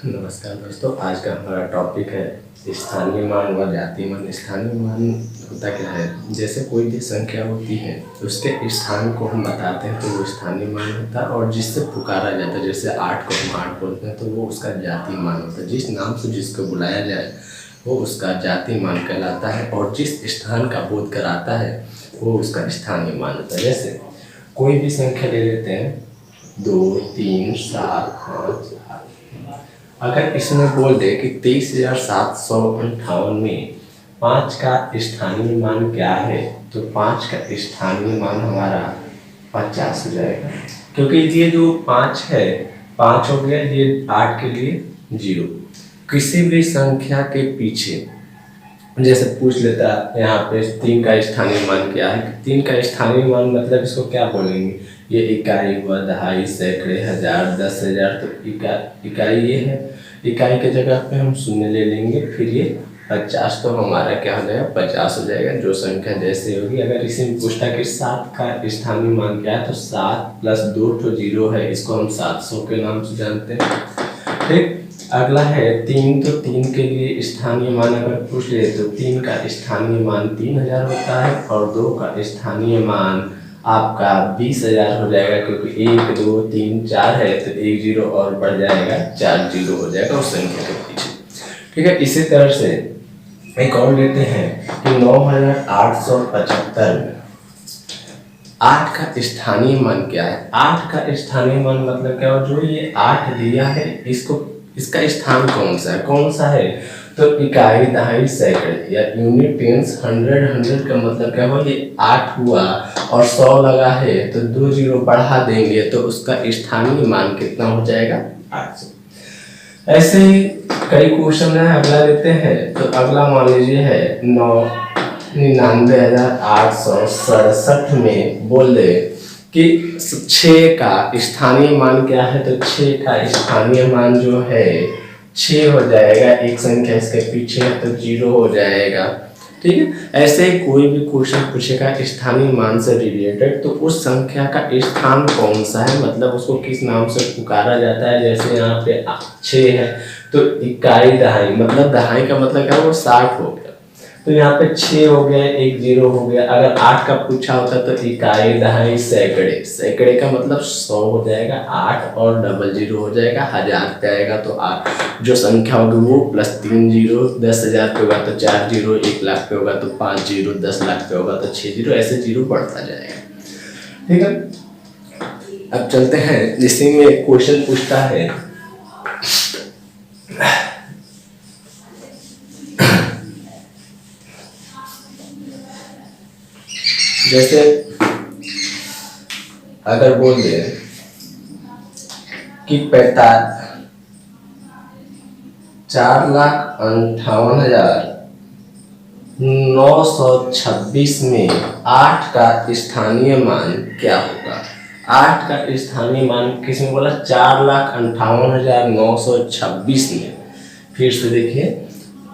नमस्कार दोस्तों, आज का हमारा टॉपिक है स्थानीय मान व जातीय मान। स्थानीय मान होता क्या है? जैसे कोई भी संख्या होती है उसके स्थान को हम बताते हैं तो वो स्थानीय मान होता है, और जिससे पुकारा जाता है, जैसे 8 को हम 8 बोलते हैं तो वो उसका जातीय मान होता है। जिस नाम से जिसको बुलाया जाए वो उसका जातीय मान कहलाता है, और जिस स्थान का बोध कराता है वो उसका स्थानीय मान होता है। जैसे कोई भी संख्या ले लेते हैं 2, 3, 7, 5, 8। अगर इसमें बोल दे कि 23,758 में 5 का स्थानीय मान क्या है, तो 5 का स्थानीय मान हमारा 50 हो जाएगा। क्योंकि ये जो 5 है, 5 हो गया, ये 8 के लिए 0। किसी भी संख्या के पीछे जैसे पूछ लेता यहाँ पे 3 का स्थानीय मान क्या है। 3 का स्थानीय मान मतलब इसको क्या बोलेंगे? ये इकाई हुआ, दहाई, सैकड़े, हजार, 10,000। तो इकाई ये है, इकाई के जगह पे हम शून्य ले लेंगे, फिर ये 50 तो हमारा क्या हो जाएगा? 50 हो जाएगा। जो संख्या जैसे होगी, अगर इसी में पूछता कि 7 का स्थानीय मान क्या है, तो 7 + 2 तो 0 है, इसको हम 700 के नाम से जानते हैं। ठीक, अगला है 3। तो 3 के लिए स्थानीय मान अगर पूछ ले तो 3 का स्थानीय मान 3000 होता है, और 2 का स्थानीय मान आपका 20,000 हो जाएगा। क्योंकि 1, 2, 3, 4 है तो 1 0 और बढ़ जाएगा, 4 0 हो जाएगा उस संख्या के पीछे। ठीक है, इसी तरह से एक और लेते हैं कि 9,875 में 8 का स्थानीय मान क्या है? 8 का स्थानीय मान मतलब क्या हो? जो ये 8 दिया है इसका स्थान कौन सा है? तो इकाई, दहाई, सैकड़े या यूनिट, टेंस, 100 का मतलब क्या हो? ये 8 हुआ और 100 लगा है तो 2 0 बढ़ा देंगे तो उसका स्थानीय मान कितना हो जाएगा? 800। ऐसे ही कई क्वेश्चन है। अगला लेते हैं, तो अगला मान लीजिए है 99,867 में बोल दे कि 6 का स्थानीय मान क्या है? तो 6 का स्थानीय मान जो है 6 हो जाएगा। एक संख्या इसके पीछे है तो 0 हो जाएगा। ठीक है, ऐसे ही कोई भी क्वेश्चन पूछेगा स्थानीय मान से रिलेटेड, तो उस संख्या का स्थान कौन सा है, मतलब उसको किस नाम से पुकारा जाता है। जैसे यहाँ पे 6 है तो इकाई, दहाई, मतलब दहाई का मतलब क्या हो? 60 हो गया, तो यहाँ पे 6 हो गया, 1 0 हो गया। अगर 8 का पूछा होता तो इकाई, दहाई, सैकड़े, सैकड़े का मतलब 100 हो जाएगा, 8 और डबल 0 हो जाएगा, 1000 पे आएगा तो 8 जो संख्या होगी वो +3 0, 10,000 पे होगा तो 4 0, 1 लाख पे होगा तो 5 0, 10 लाख पे होगा तो 6 0, ऐसे 0 बढ़ता जाएगा। ठीक है, अब चलते हैं, इसी में क्वेश्चन पूछता है जैसे अगर बोल दे कि 4,58,926 में 8 का स्थानीय मान क्या होगा? 8 का स्थानीय मान किसमें बोला? 4,58,926 में। फिर से देखिए,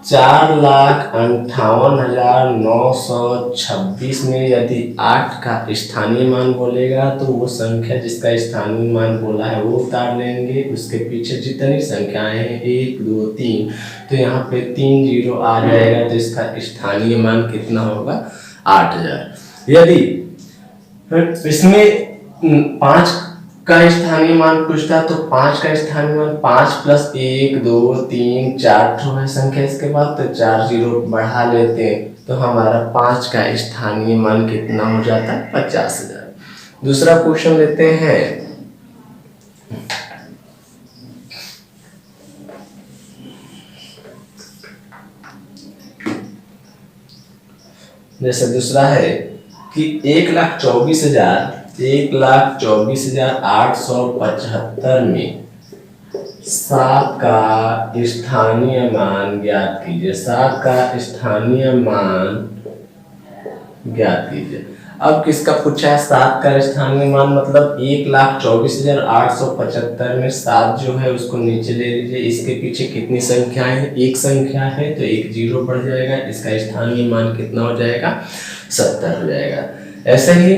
4,58,926 में यदि 8 का स्थानीय मान बोलेगा तो वो संख्या जिसका स्थानीय मान बोला है वो उतार लेंगे। उसके पीछे जितनी संख्याएं हैं 1, 2, 3, तो यहाँ पे 3 0 आ जाएगा, तो इसका स्थानीय मान कितना होगा? 8,000। यदि इसमें 5 का स्थानीय मान पूछता तो 5 का स्थानीय मान 5 + 1, 2, 3, 4 है संख्या इसके बाद, तो 4 0 बढ़ा लेते हैं तो हमारा 5 का स्थानीय मान कितना हो जाता है? 50,000। दूसरा क्वेश्चन लेते हैं, जैसे दूसरा है कि 1,24,875 में 7 का स्थानीय मान ज्ञात कीजिए। 7 का स्थानीय मान ज्ञात कीजिए। अब किसका पूछा है? 7 का स्थानीय मान मतलब 1,24,875 में 7 जो है उसको नीचे ले लीजिए। इसके पीछे कितनी संख्याएं हैं? एक संख्या है तो 1 0 बढ़ जाएगा, इसका स्थानीय मान कितना हो जाएगा? 70 हो जाएगा। ऐसे ही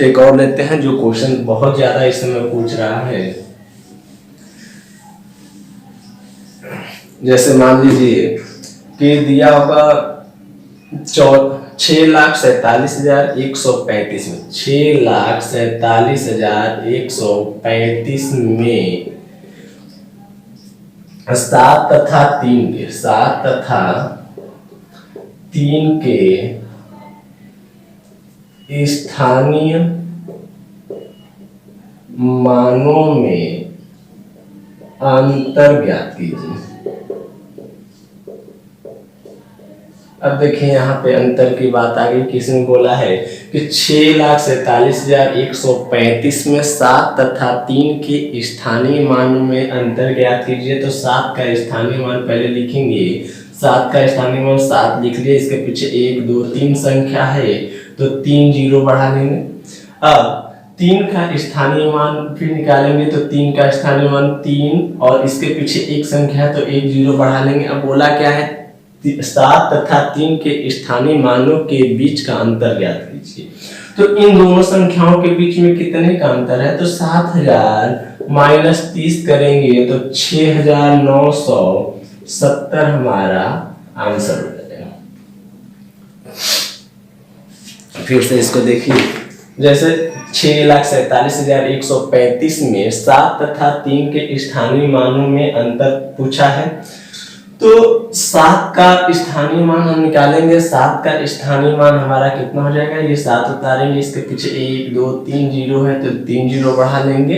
एक और लेते हैं जो क्वेश्चन बहुत ज्यादा इस समय पूछ रहा है जैसे मान लीजिए कि दिया होगा 6,47,135 में, 6,47,135 में 7 तथा 3 के स्थानीय मानों में अंतर ज्ञात कीजिए। अब देखिए यहाँ पे अंतर की बात आ गई। किसने बोला है कि 6,47,135 में 7 तथा 3 के स्थानीय मानों में अंतर ज्ञात कीजिए। तो 7 का स्थानीय मान पहले लिखेंगे। 7 का स्थानीय मान 7 लिख लिए, इसके पीछे 1 2 3 संख्या है तो 3 जीरो बढ़ा लेंगे। अब 3 का स्थानीय मान फिर निकालेंगे तो 3 का स्थानीय मान 3 और इसके पीछे एक संख्या है तो 1 जीरो बढ़ा लेंगे। अब बोला क्या है, 7 तथा 3 के स्थानीय मानों के बीच का अंतर ज्ञात कीजिए। तो इन दोनों संख्याओं के बीच में कितने का अंतर है, तो 7,000 माइनस 30 करेंगे तो 6,970 हमारा आंसर हो जाएगा। फिर से इसको देखिए, जैसे 6,47,135 में 7 तथा 3 के स्थानीय मानों में अंतर पूछा है। तो 7 का स्थानीय मान हम निकालेंगे। 7 का स्थानीय मान हमारा कितना हो जाएगा, ये 7 उतारेंगे, इसके पीछे 1 2 3 जीरो है तो 3 जीरो बढ़ा लेंगे।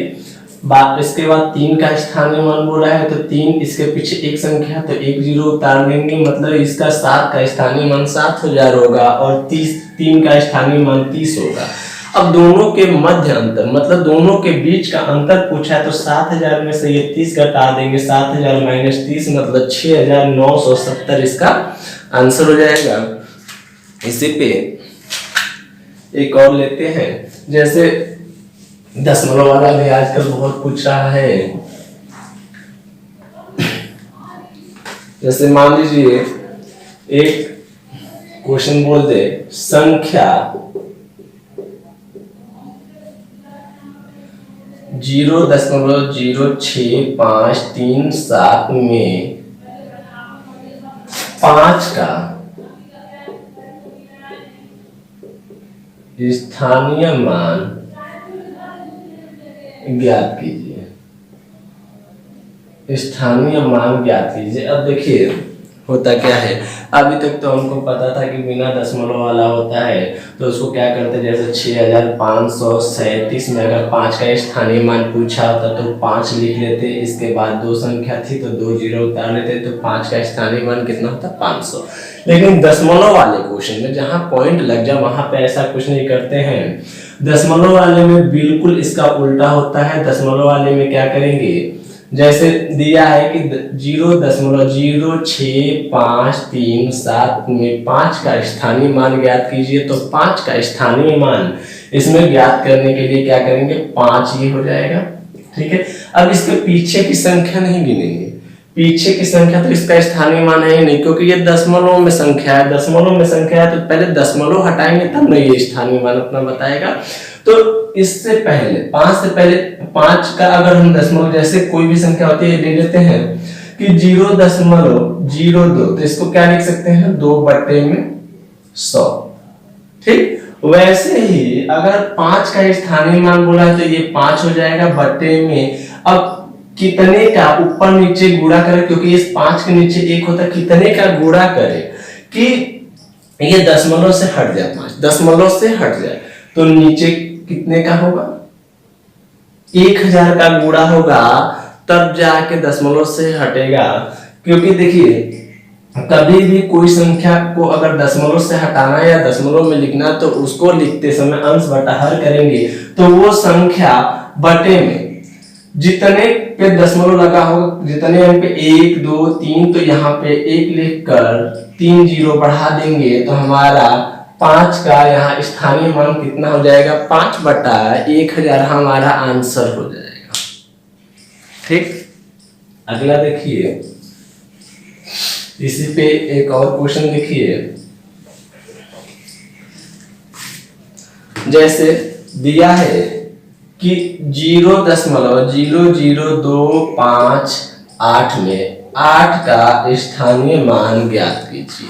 इसके बाद 3 का स्थानीय मान बोला है तो 3, इसके पीछे एक संख्या तो 1 जीरो उतार लेंगे। मतलब इसका 7 का स्थानीय मान 7,000 होगा और 3 का स्थानीय मान 30 होगा। अब दोनों के मध्य अंतर मतलब दोनों के बीच का अंतर पूछा है तो 7,000 में से ये 30 घटा देंगे। 7,000 माइनस 30 मतलब 6,970 इसका आंसर हो जाएगा। इसी पे एक और लेते हैं, जैसे दशमलव वाला भी आजकल बहुत पूछ रहा है। जैसे मान लीजिए एक क्वेश्चन बोल दे, संख्या 0.06537 में 5 का स्थानीय मान ज्ञात कीजिए। स्थानीय मान ज्ञात कीजिए। अब देखिए होता क्या है, अभी तक तो हमको पता था कि बिना दशमलव वाला होता है तो उसको क्या करते, जैसे 6,537 में अगर 5 का स्थानीय मान पूछा होता तो 5 लिख लेते, इसके बाद 2 संख्या थी तो 2 जीरो उतार लेते तो 5 का स्थानीय मान कितना होता, 500। लेकिन दशमलव वाले क्वेश्चन में जहाँ पॉइंट लग जाए वहां पे ऐसा कुछ नहीं करते हैं। दशमलव वाले में बिल्कुल इसका उल्टा होता है। दशमलव वाले में क्या करेंगे, जैसे दिया है कि 0.06537 में 5 का स्थानीय मान ज्ञात कीजिए। तो 5 का स्थानीय मान इसमें ज्ञात करने के लिए क्या करेंगे, 5 ये हो जाएगा। ठीक है, अब इसके पीछे की संख्या नहीं गिनेंगे। पीछे की संख्या तो इसका स्थानीय मान है ही नहीं, क्योंकि ये दशमलव में संख्या है। दशमलव में संख्या है तो पहले दशमलव हटाएंगे तब नहीं ये स्थानीय मान अपना बताएगा। तो इससे पहले 5 से पहले 5 का अगर हम दशमलव, जैसे कोई भी संख्या होती है ले लेते हैं कि 0.02, तो इसको क्या लिख सकते हैं, 2/100। ठीक, वैसे ही अगर 5 का स्थानीय मान बोला है तो ये 5 हो जाएगा बट्टे में। अब कितने का ऊपर नीचे गुणा करें, क्योंकि इस 5 के नीचे 1 होता है, कितने का गुणा करें कि ये दशमलव से हट जाए, 5 दशमलव से हट जाए तो नीचे कितने का होगा, 1000 का गुणा होगा तब जाके दशमलव से हटेगा। क्योंकि देखिए कभी भी कोई संख्या को अगर दशमलव से हटाना या दशमलव में लिखना तो उसको लिखते समय अंश बटा हर करेंगे तो वो संख्या बटे में जितने पे दशमलव लगा होगा, जितने अंक पे 1 2 3, तो यहाँ पे 1 लिखकर 3 जीरो बढ़ा देंगे तो हमारा 5 का यहाँ स्थानीय मान कितना हो जाएगा, 5/1000 हमारा आंसर हो जाएगा। ठीक, अगला देखिए, इसी पे एक और क्वेश्चन देखिए। जैसे दिया है कि 0.00258 में 8 का स्थानीय मान ज्ञात कीजिए।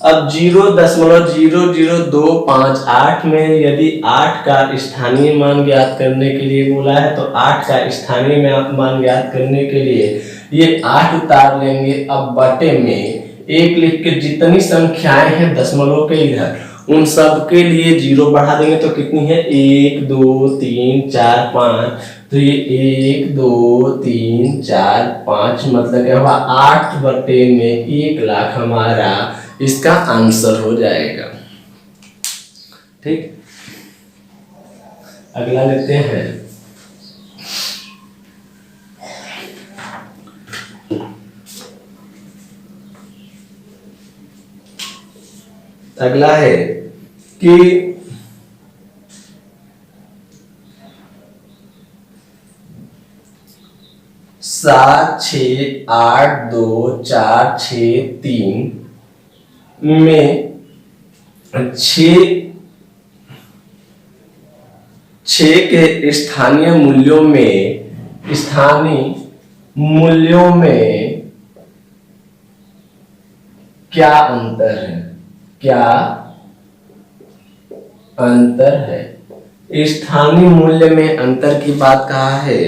अब 0.00258 में यदि 8 का स्थानीय मान ज्ञात करने के लिए बोला है तो 8 का स्थानीय मान ज्ञात करने के लिए ये 8 उतार लेंगे। अब बटे में 1 लिख के जितनी संख्याएं हैं दशमलव के इधर उन सब के लिए 0 बढ़ा देंगे तो कितनी है 1 2 3 4 5। तो ये 1 2 3 4 5 मतलब क्या हुआ 8 बटे में 1 लाख हमारा इसका आंसर हो जाएगा। ठीक, अगला लेते हैं। अगला है कि 7 6 8 2 4 6 3 में 6 के स्थानीय मूल्यों में क्या अंतर है, क्या अंतर है। स्थानीय मूल्य में अंतर की बात कहा है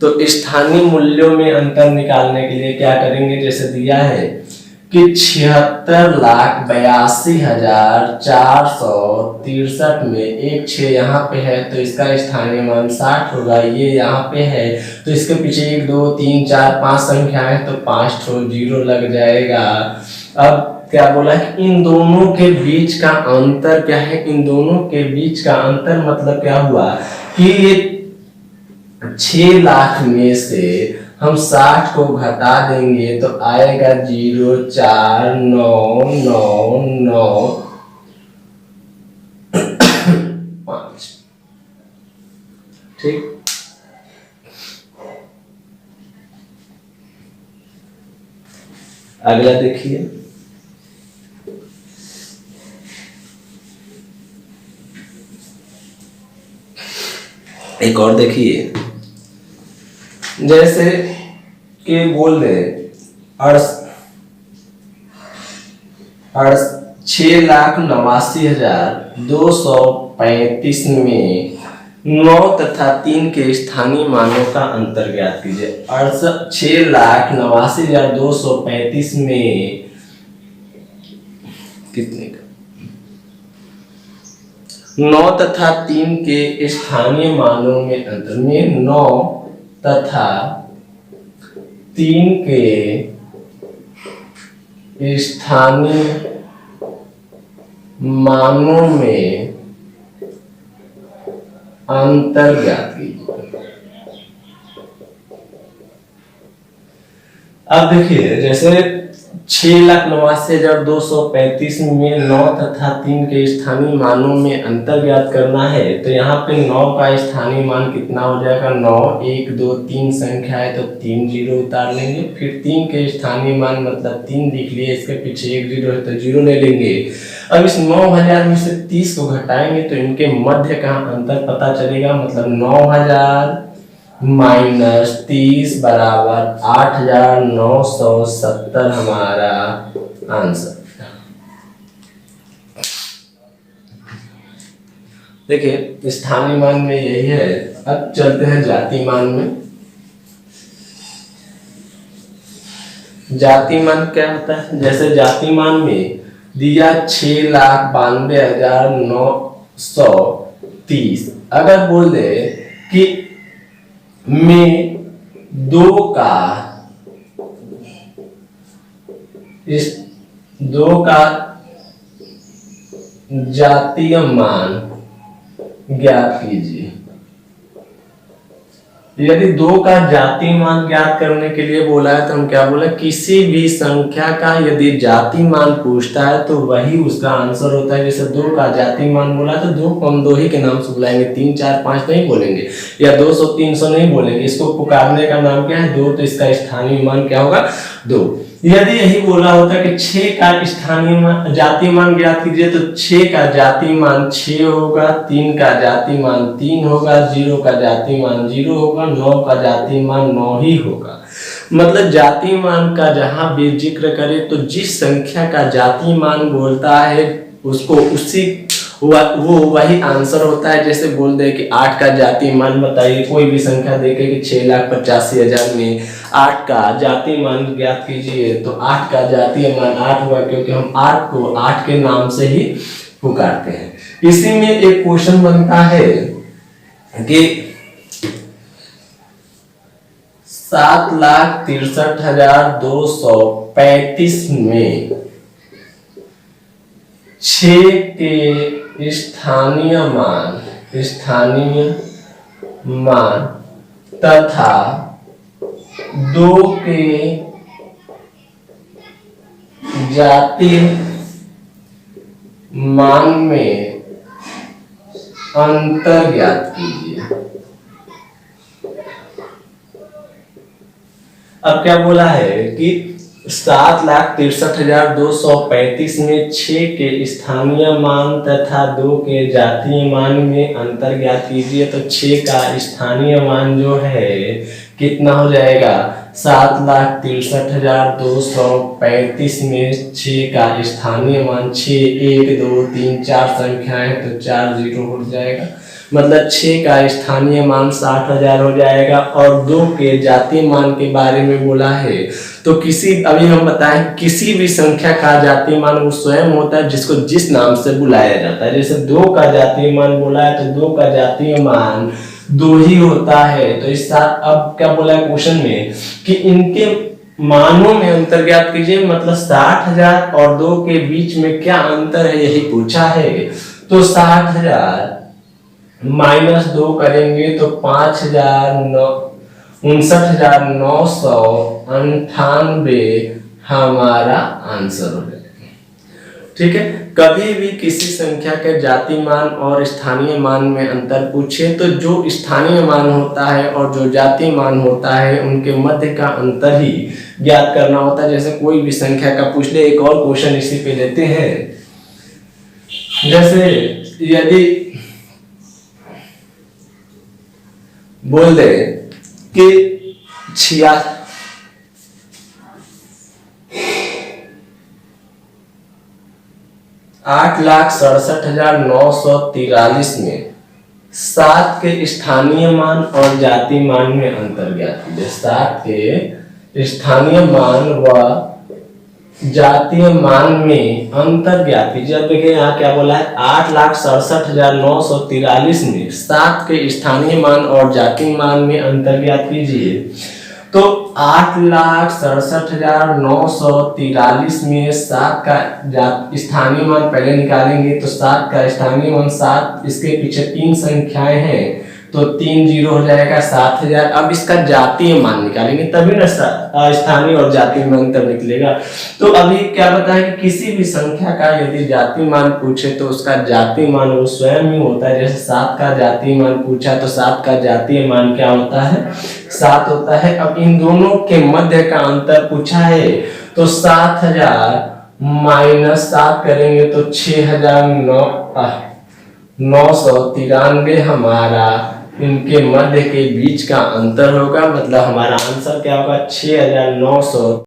तो63 मूल्यों में अंतर निकालने के लिए क्या करेंगे, जैसे दिया है कि 76,82,463 में एक 6 यहाँ पे है तो इसका स्थानीय मान 60 होगा। ये यहाँ पे है तो इसके पीछे 1 2 3 4 5 संख्या है तो 5 ठो 0 लग जाएगा। अब क्या बोला है कि इन दोनों के बीच का अंतर क्या है, इन दोनों के बीच का अंतर मतलब क्या हुआ कि ये 6 लाख में से हम 60 को घटा देंगे तो आएगा 04995। ठीक, अगला देखिए। एक और देखिए, जैसे कि बोल दे 6,89,235 में 9 तथा 3 के स्थानीय मानों का अंतर ज्ञात कीजिए। 6,89,235 में कितने का 9 तथा 3 के स्थानीय मानों में अंतर में 9 तथा 3 के स्थानीय मानों में अंतर ज्ञात कीजिए। अब देखिए, जैसे 6,89,235 में 9 तथा 3 के स्थानीय मानों में अंतर ज्ञात करना है तो यहाँ पे 9 का स्थानीय मान कितना हो जाएगा, 9 1 2 3 संख्या है तो 3 0 उतार लेंगे। फिर 3 के स्थानीय मान मतलब 3 लिख लिए, इसके पीछे 1 0 है तो 0 ले लेंगे। अब इस 9,000 में से 30 को घटाएंगे तो इनके मध्य का अंतर पता चलेगा, मतलब 9,000 माइनस 30 बराबर 8,970 हमारा आंसर। देखिए स्थानीय मान में यही है। अब चलते हैं जाति मान में। जाति मान क्या होता है, जैसे जाति मान में दिया 6,92,930, अगर बोल दे कि में 2 का जातीय मान ज्ञात कीजिए। यदि 2 का जातीय मान ज्ञात करने के लिए बोला है तो हम क्या बोले, किसी भी संख्या का यदि जातीय मान पूछता है तो वही उसका आंसर होता है। जैसे 2 का जातीय मान बोला तो 2 को हम 2 ही के नाम से बुलाएंगे, 3 4 5 नहीं बोलेंगे, या 200 300 नहीं बोलेंगे। इसको पुकारने का नाम क्या है, 2, तो इसका स्थानीय मान क्या होगा 2। यदि यही बोला होता कि 6 का स्थानीय मान जातीय मान ज्ञात कीजिए तो 6 का जातीय मान 6 होगा, 3 का जातीय मान 3 होगा, 0 का जातीय मान 0 होगा, 9 का जातीय मान 9 ही होगा। मतलब जाति मान का जहां भी जिक्र करे तो जिस संख्या का जाति मान बोलता है उसको उसी वो वही आंसर होता है। जैसे बोल दे कि 8 का जाति मान बताइए, कोई भी संख्या देके कि 6,85,000 में 8 का जाति मान ज्ञात कीजिए, तो 8 का जातीय मान 8 हुआ, क्योंकि हम 8 को 8 के नाम से ही पुकारते हैं। इसी में एक क्वेश्चन बनता है कि 7,63,235 में 6 के स्थानीय मान तथा 2 के जातीय मान में अंतर ज्ञात कीजिए। अब क्या बोला है कि 7,63,235 में 6 के स्थानीय मान तथा 2 के जातीय मान में अंतर ज्ञात कीजिए। तो 6 का स्थानीय मान जो है कितना हो जाएगा, 7,63,235 में 6 का स्थानीय मान 6, 1, 2, 3, 4 संख्याएं तो 4 जीरो हो जाएगा, मतलब 6 का स्थानीय मान 60,000 हो जाएगा। और 2 के जातीय मान के बारे में बोला है तो अभी हम बताएं किसी भी संख्या का जातीय मान वो स्वयं होता है जिसको जिस नाम से बुलाया जाता है। जैसे 2 का जातीय मान बोला है तो 2 का जातीय मान 2 ही होता है। तो इस साथ अब क्या बोला है क्वेश्चन में कि इनके मानों में अंतर ज्ञात कीजिए, मतलब 60,000 और 2 के बीच में क्या अंतर है यही पूछा है। तो 60,000 -2 करेंगे तो 59,998 हमारा आंसर हो जाएगा। ठीक है, कभी भी किसी संख्या के जाति मान और स्थानीय मान में अंतर पूछे तो जो स्थानीय मान होता है और जो जाति मान होता है उनके मध्य का अंतर ही ज्ञात करना होता है। जैसे कोई भी संख्या का पूछ ले, एक और क्वेश्चन इसी पे लेते हैं। जैसे यदि बोल दे कि 8,67,943 में 7 के स्थानीय मान और जाति मान में अंतर ज्ञात कीजिए। 7 के स्थानीय मान व जातीय मान में अंतर ज्ञात कीजिए। अब देखिए यहाँ क्या बोला है, 8,67,943 में 7 के स्थानीय मान और जातीय मान में अंतर ज्ञात कीजिए। तो 8,67,943 में 7 का स्थानीय मान पहले निकालेंगे तो 7 का स्थानीय मान 7, इसके पीछे 3 संख्याएं हैं तो 3 जीरो हो जाएगा 7,000। अब इसका जातीय मान निकालेंगे तभी ना स्थानीय और जातीय मान तब निकलेगा। तो अभी क्या बताएं कि किसी भी संख्या का यदि जातीय मान पूछे तो उसका जातीय मान वो स्वयं ही होता है। जैसे 7 का जातीय मान पूछा तो 7 का जातीय मान क्या होता है, 7 होता है। अब इन दोनों के मध्य का अंतर पूछा है तो 7,000 - 7 करेंगे तो 6,993 हमारा इनके मध्य के बीच का अंतर होगा। मतलब हमारा आंसर क्या होगा, 6,900।